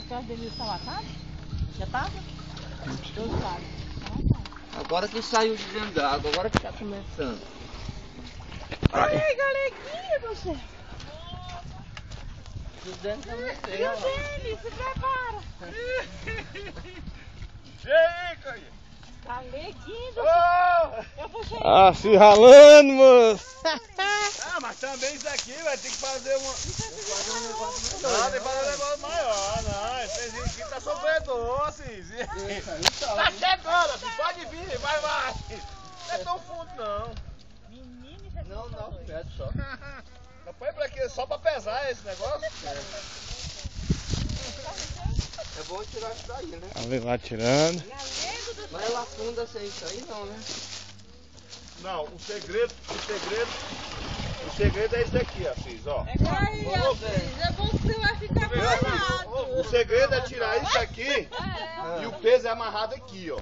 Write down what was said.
pés dele estão atados? Já tava? Dois lados. Agora que saiu de dentro da água, agora que tá começando. Ai, galeguinha do céu. Os dentes também E o dele, se prepara. E aí, Caio? Galeguinho do céu. Eu vou chegar. Ah, se ralando, moço. Ah, mas também isso aqui vai ter que fazer uma... Não, tem que fazer um negócio maior, não. Esse pezinho aqui tá sofredor, assim. Tá chegando, assim, pode vir, vai. Não é tão fundo, não. Menino, isso é Não, 9 metros só. Não põe pra quê? Só pra pesar esse negócio? É bom tirar isso daí, né? Ali lá tirando. galego do Mas ela afunda sem isso aí não, né? Não, o segredo é esse daqui, Assis, ó. Aí, Assis, é bom que você vai ficar parado. O segredo é tirar isso aqui e o peso é amarrado aqui, ó.